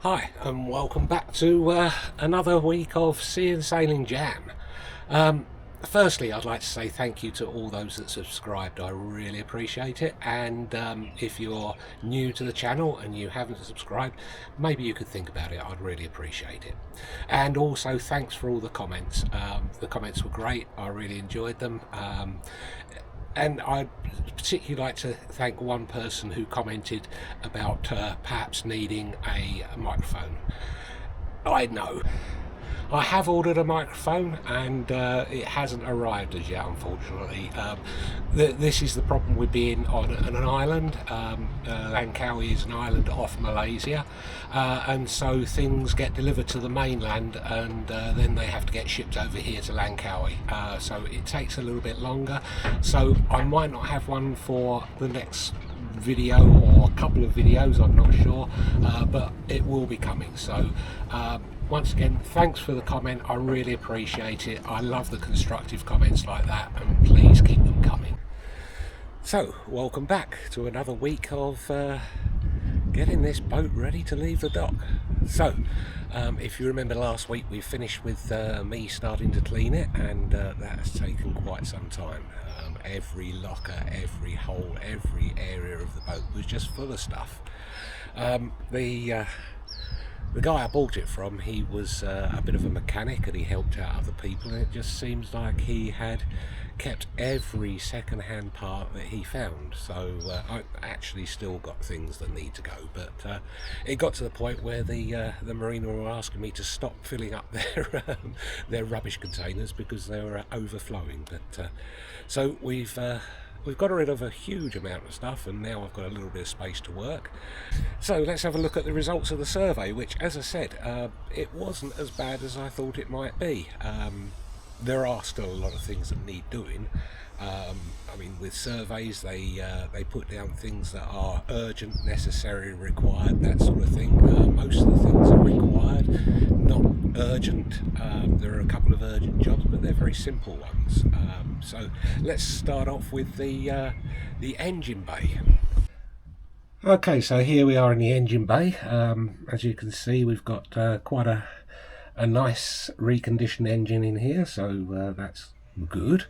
Hi and welcome back to another week of Sea and Sailing Jam. Firstly, I'd like to say thank you to all those that subscribed. I really appreciate it. And if you're new to the channel and you haven't subscribed, maybe you could think about it. I'd really appreciate it. And also thanks for all the comments. The comments were great. I really enjoyed them. And I'd particularly like to thank one person who commented about perhaps needing a microphone. I know. I have ordered a microphone and it hasn't arrived as yet, unfortunately. This is the problem with being on an island. Langkawi is an island off Malaysia, and so things get delivered to the mainland and then they have to get shipped over here to Langkawi. So it takes a little bit longer. So I might not have one for the next video or a couple of videos, I'm not sure, but it will be coming. So once again, thanks for the comment. I really appreciate it. I love the constructive comments like that, and please keep them coming. So welcome back to another week of getting this boat ready to leave the dock. So if you remember last week, we finished with me starting to clean it, and that has taken quite some time. Every locker, every hole, every area of the boat was just full of stuff. The guy I bought it from, he was a bit of a mechanic and he helped out other people, and it just seems like he had kept every second-hand part that he found. So I actually still got things that need to go, but it got to the point where the marina were asking me to stop filling up their rubbish containers because they were overflowing. But so we've got rid of a huge amount of stuff, and now I've got a little bit of space to work. So let's have a look at the results of the survey, which, as I said, it wasn't as bad as I thought it might be. There are still a lot of things that need doing. I mean, with surveys, they put down things that are urgent, necessary, required, that sort of thing. Most of the things are required, not urgent. There are a couple of urgent jobs, but they're very simple ones. So let's start off with the engine bay. Okay, so here we are in the engine bay. As you can see, we've got quite a nice reconditioned engine in here, so that's good.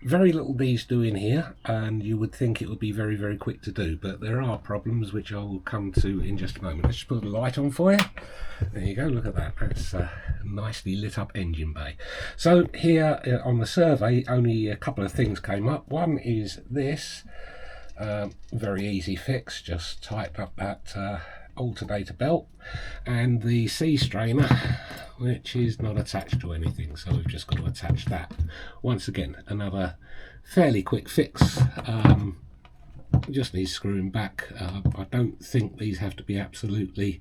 Very little needs doing here, and you would think it would be very, very quick to do, but there are problems which I will come to in just a moment. Let's just put the light on for you. There you go, look at that. That's a nicely lit up engine bay. So here on the survey, only a couple of things came up. One is this, very easy fix, just tighten up that alternator belt and the sea strainer, which is not attached to anything, so we've just got to attach that. Once again, another fairly quick fix. Just needs screwing back. I don't think these have to be absolutely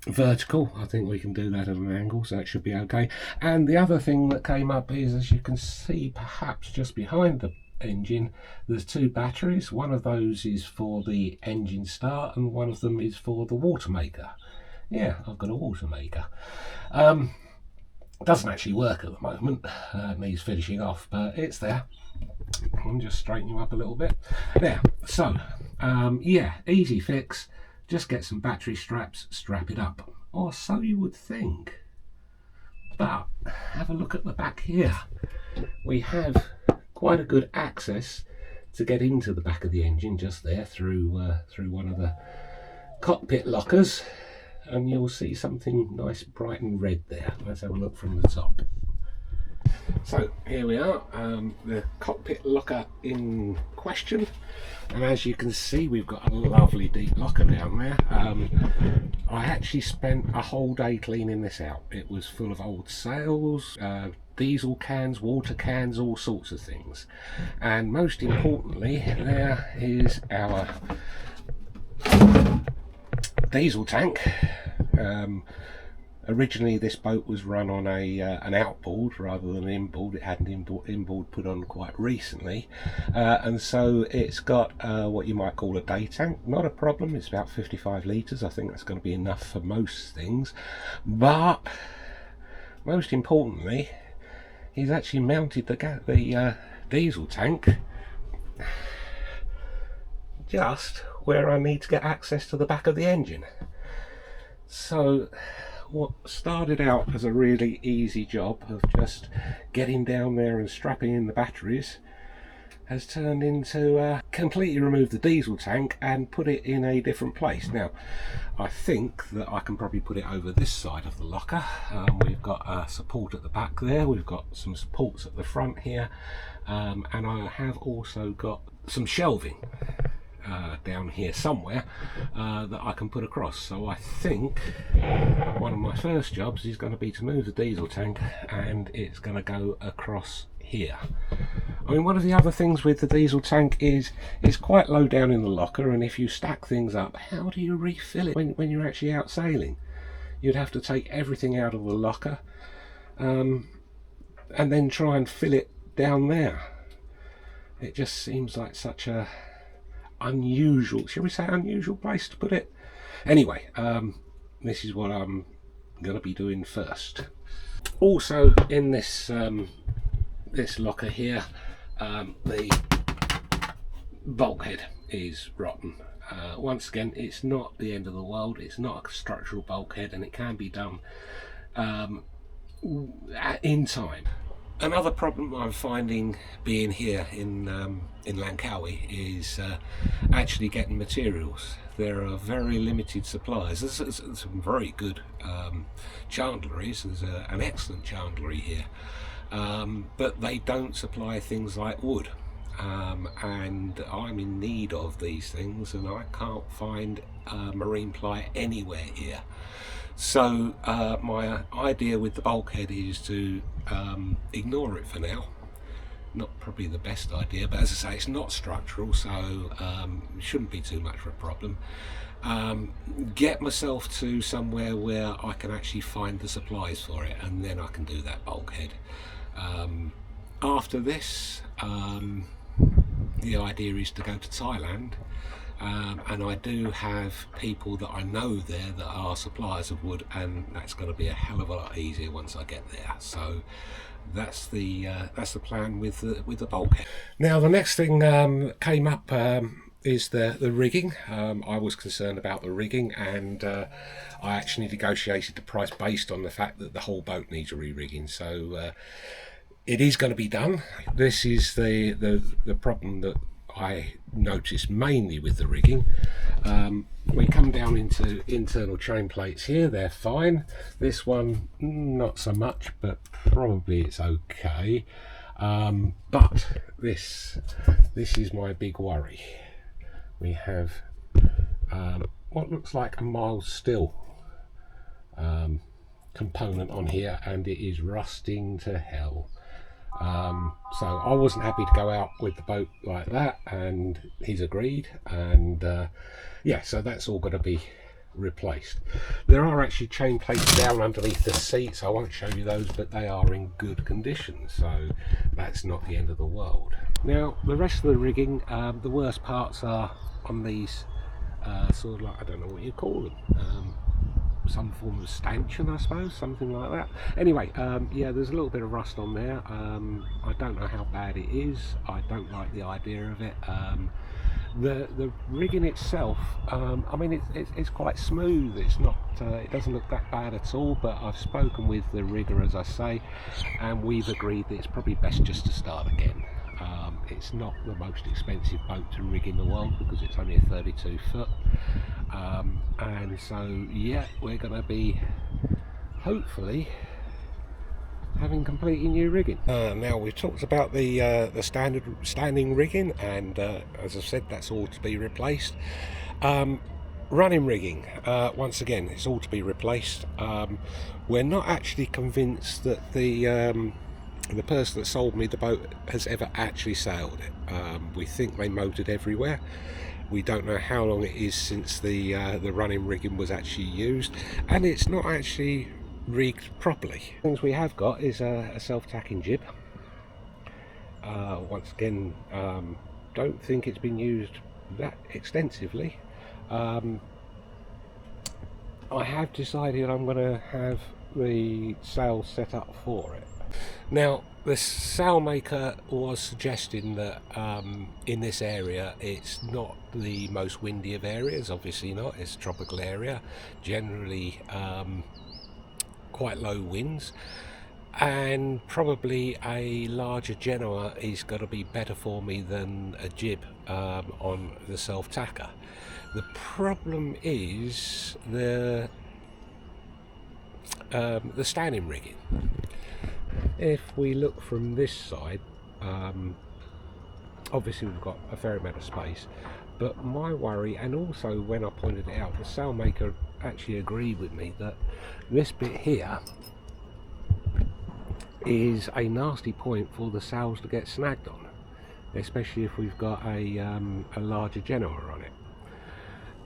vertical. I think we can do that at an angle, so it should be okay. And the other thing that came up is, as you can see perhaps just behind the engine, there's two batteries. One of those is for the engine start and one of them is for the water maker. Yeah, I've got a water maker. Doesn't actually work at the moment. It needs finishing off, but it's there. I'll just straighten you up a little bit. There. So yeah, easy fix. Just get some battery straps, strap it up, or so you would think. But have a look at the back here. We have quite a good access to get into the back of the engine just there through one of the cockpit lockers, and you'll see something nice bright and red there. Let's have a look from the top. So here we are, the cockpit locker in question, and as you can see, we've got a lovely deep locker down there. I actually spent a whole day cleaning this out. It was full of old sails, diesel cans, water cans, all sorts of things. And most importantly, there is our diesel tank. Originally this boat was run on an outboard rather than an inboard. It had an inboard put on quite recently, and so it's got what you might call a day tank. Not a problem, it's about 55 litres. I think that's going to be enough for most things, but most importantly, he's actually mounted the diesel tank just where I need to get access to the back of the engine. So what started out as a really easy job of just getting down there and strapping in the batteries has turned into completely remove the diesel tank and put it in a different place. Now I think that I can probably put it over this side of the locker. We've got support at the back there, we've got some supports at the front here, and I have also got some shelving down here somewhere that I can put across. So I think one of my first jobs is going to be to move the diesel tank, and it's going to go across here. I mean, one of the other things with the diesel tank is it's quite low down in the locker, and if you stack things up, how do you refill it when you're actually out sailing? You'd have to take everything out of the locker and then try and fill it down there. It just seems like such a unusual, shall we say unusual place to put it. Anyway, this is what I'm going to be doing first. Also in this this locker here, the bulkhead is rotten. Once again, it's not the end of the world, it's not a structural bulkhead, and it can be done in time. Another problem I'm finding being here in Langkawi is actually getting materials. There are very limited supplies. There's some very good chandleries. There's an excellent chandlery here, but they don't supply things like wood, and I'm in need of these things, and I can't find marine ply anywhere here. So my idea with the bulkhead is to ignore it for now. Not probably the best idea, but as I say, it's not structural, so it shouldn't be too much of a problem. Get myself to somewhere where I can actually find the supplies for it, and then I can do that bulkhead. After this, the idea is to go to Thailand, and I do have people that I know there that are suppliers of wood, and that's going to be a hell of a lot easier once I get there. So that's the plan with the bulkhead. Now the next thing came up is the rigging. I was concerned about the rigging, and I actually negotiated the price based on the fact that the whole boat needs re-rigging. So it is going to be done. This is the problem that I noticed mainly with the rigging. We come down into internal chain plates here, they're fine. This one not so much, but probably it's okay. But this is my big worry. We have what looks like a mild steel component on here, and it is rusting to hell. So I wasn't happy to go out with the boat like that, and he's agreed, and yeah, so that's all going to be replaced. There are actually chain plates down underneath the seats. I won't show you those, but they are in good condition, so that's not the end of the world. Now the rest of the rigging, the worst parts are on these sort of like, I don't know what you call them, some form of stanchion, I suppose, something like that. Anyway, yeah, there's a little bit of rust on there. I don't know how bad it is. I don't like the idea of it. The rigging itself, I mean, it's quite smooth. It's not, it doesn't look that bad at all. But I've spoken with the rigger, as I say, and we've agreed that it's probably best just to start again. It's not the most expensive boat to rig in the world because it's only a 32 foot. And so yeah, we're going to be hopefully having completely new rigging. Now we've talked about the standard standing rigging, and as I said, that's all to be replaced. Running rigging, once again, it's all to be replaced. We're not actually convinced that the person that sold me the boat has ever actually sailed it. We think they motored everywhere. We don't know how long it is since the running rigging was actually used, and it's not actually rigged properly. Things we have got is a self-tacking jib. Once again, don't think it's been used that extensively. I have decided I'm going to have the sail set up for it. Now the sailmaker was suggesting that in this area it's not the most windy of areas, obviously not, it's a tropical area, generally quite low winds, and probably a larger Genoa is going to be better for me than a jib on the self-tacker. The problem is the standing rigging. If we look from this side, obviously we've got a fair amount of space, but my worry, and also when I pointed it out, the sailmaker actually agreed with me that this bit here is a nasty point for the sails to get snagged on, especially if we've got a larger Genoa on it.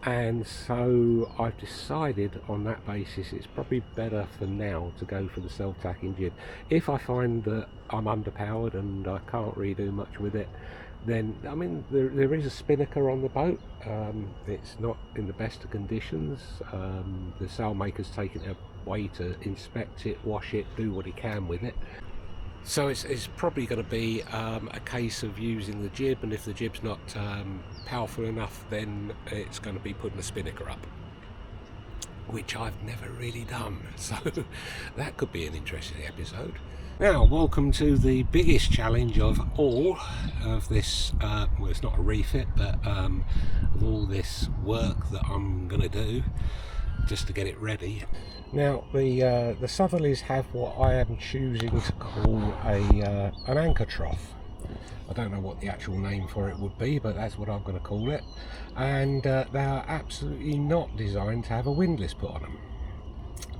And so I've decided on that basis it's probably better for now to go for the self-tacking jib. If I find that I'm underpowered and I can't really do much with it, then I mean there is a spinnaker on the boat. It's not in the best of conditions. The sailmaker's taken it away to inspect it, wash it, do what he can with it. So it's probably going to be a case of using the jib, and if the jib's not powerful enough, then it's going to be putting a spinnaker up, which I've never really done. So that could be an interesting episode. Now, welcome to the biggest challenge of all of this, well, it's not a refit, but of all this work that I'm going to do just to get it ready. Now, the southerlies have what I am choosing to call an anchor trough. I don't know what the actual name for it would be, but that's what I'm going to call it. And they are absolutely not designed to have a windlass put on them.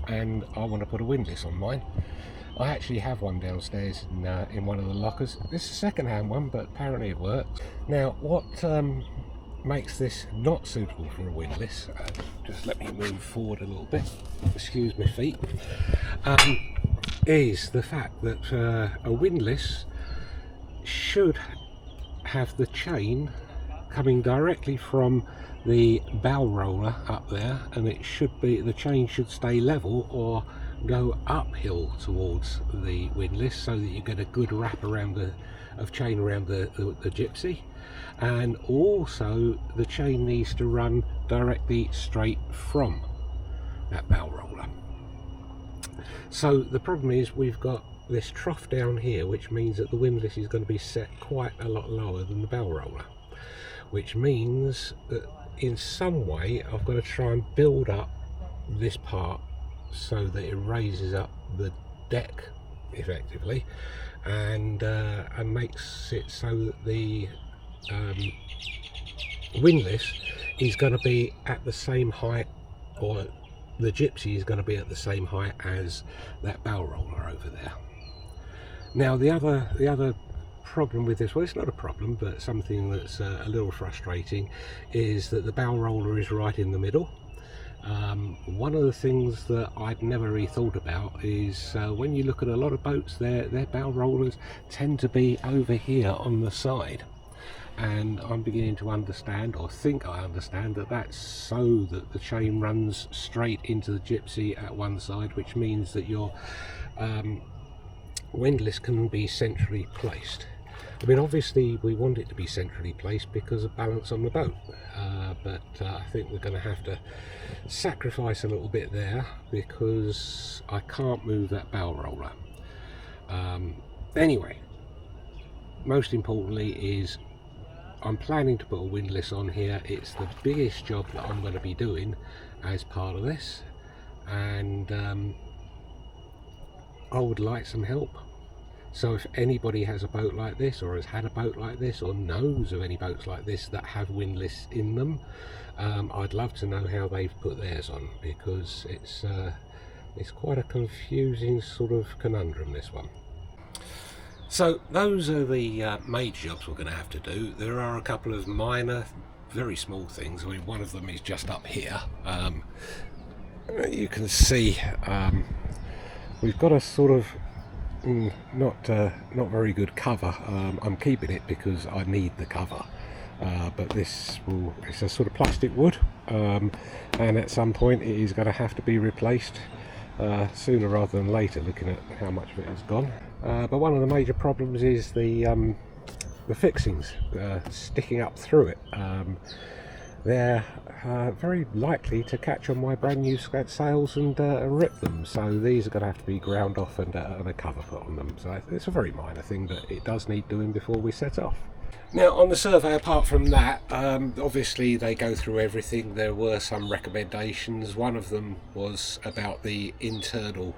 And I want to put a windlass on mine. I actually have one downstairs in one of the lockers. This is a second-hand one, but apparently it works. Now, what makes this not suitable for a windlass, just let me move forward a little bit, excuse my feet, is the fact that a windlass should have the chain coming directly from the bow roller up there, and it should be, the chain should stay level or go uphill towards the windlass, so that you get a good wrap around of chain around the gypsy. And also the chain needs to run directly straight from that bow roller. So the problem is we've got this trough down here, which means that the windlass is going to be set quite a lot lower than the bow roller, which means that in some way I've got to try and build up this part so that it raises up the deck effectively, and makes it so that the windlass is going to be at the same height, or the gypsy is going to be at the same height as that bow roller over there. Now the other problem with this, well, it's not a problem, but something that's a little frustrating, is that the bow roller is right in the middle. One of the things that I'd never really thought about is when you look at a lot of boats, their bow rollers tend to be over here on the side, and I'm beginning to understand, or think I understand, that that's so that the chain runs straight into the gypsy at one side, which means that your windlass can be centrally placed. I mean, obviously we want it to be centrally placed because of balance on the boat, but I think we're going to have to sacrifice a little bit there because I can't move that bow roller. Anyway, most importantly is I'm planning to put a windlass on here. It's the biggest job that I'm going to be doing as part of this, and I would like some help. So if anybody has a boat like this, or has had a boat like this, or knows of any boats like this that have windlass in them, I'd love to know how they've put theirs on, because it's quite a confusing sort of conundrum, this one. So those are the major jobs we're going to have to do. There are a couple of minor, very small things. I mean, one of them is just up here. You can see we've got a sort of not very good cover. I'm keeping it because I need the cover, but it's a sort of plastic wood, and at some point it is going to have to be replaced. sooner rather than later, looking at how much of it is gone. But one of the major problems is the fixings sticking up through it. They're very likely to catch on my brand new sails and rip them, so these are going to have to be ground off and a cover put on them. So it's a very minor thing, but it does need doing before we set off. Now on the survey, apart from that, obviously they go through everything. There were some recommendations. One of them was about the internal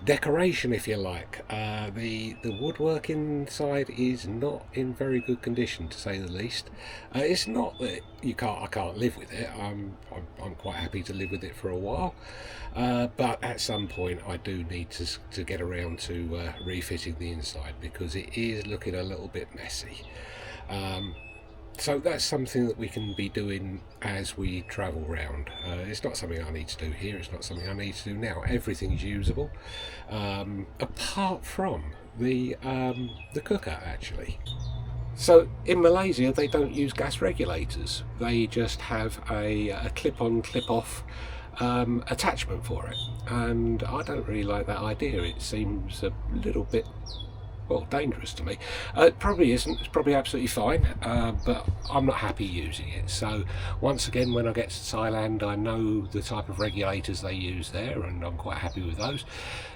decoration, if you like. The woodwork inside is not in very good condition, to say the least. It's not that I can't live with it. I'm quite happy to live with it for a while, but at some point I do need to get around to refitting the inside, because it is looking a little bit messy. So that's something that we can be doing as we travel round. It's not something I need to do here, it's not something I need to do now. Everything's usable, apart from the cooker, actually. So in Malaysia they don't use gas regulators, they just have a clip-on, clip-off attachment for it, and I don't really like that idea. It seems a little bit, well, dangerous to me. It probably isn't, it's probably absolutely fine, but I'm not happy using it. So once again, when I get to Thailand, I know the type of regulators they use there, and I'm quite happy with those.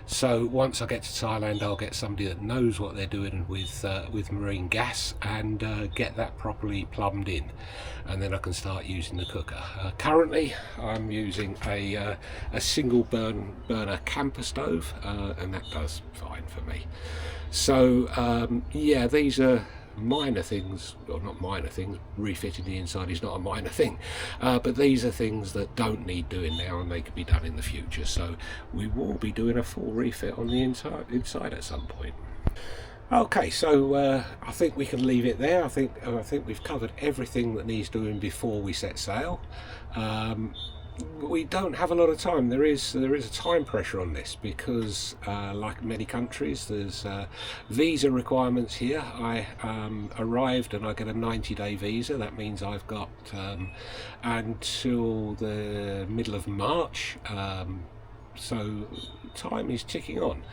So once I get to Thailand, I'll get somebody that knows what they're doing with marine gas, and get that properly plumbed in, and then I can start using the cooker. Currently I'm using a single burner camper stove, and that does fine for me. So yeah, these are minor things, or not minor things, refitting the inside is not a minor thing, but these are things that don't need doing now, and they can be done in the future. So we will be doing a full refit on the inside at some point. Okay, so I think we can leave it there. I think we've covered everything that needs doing before we set sail. We don't have a lot of time. There is a time pressure on this, because like many countries, there's visa requirements here. I arrived and I get a 90-day visa. That means I've got until the middle of March, so time is ticking on.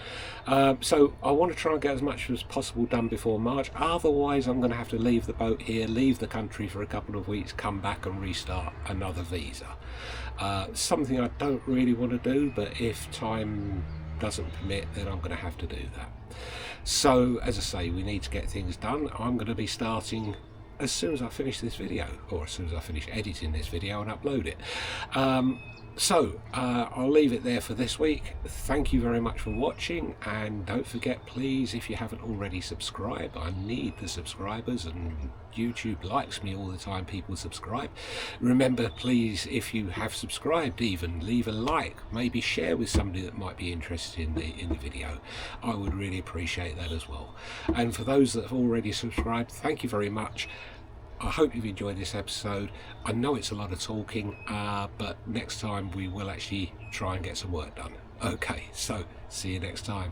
So I want to try and get as much as possible done before March. Otherwise I'm going to have to leave the boat here, leave the country for a couple of weeks, come back and restart another visa. Something I don't really want to do, but if time doesn't permit, then I'm going to have to do that. So as I say, we need to get things done. I'm going to be starting as soon as I finish this video, or as soon as I finish editing this video and upload it. So I'll leave it there for this week. Thank you very much for watching, and don't forget, please, if you haven't already subscribed, I need the subscribers, and YouTube likes me all the time people subscribe. Remember, please, if you have subscribed, even leave a like, maybe share with somebody that might be interested in the video. I would really appreciate that as well. And for those that have already subscribed, thank you very much. I hope you've enjoyed this episode. I know it's a lot of talking, but next time we will actually try and get some work done. Okay, so see you next time.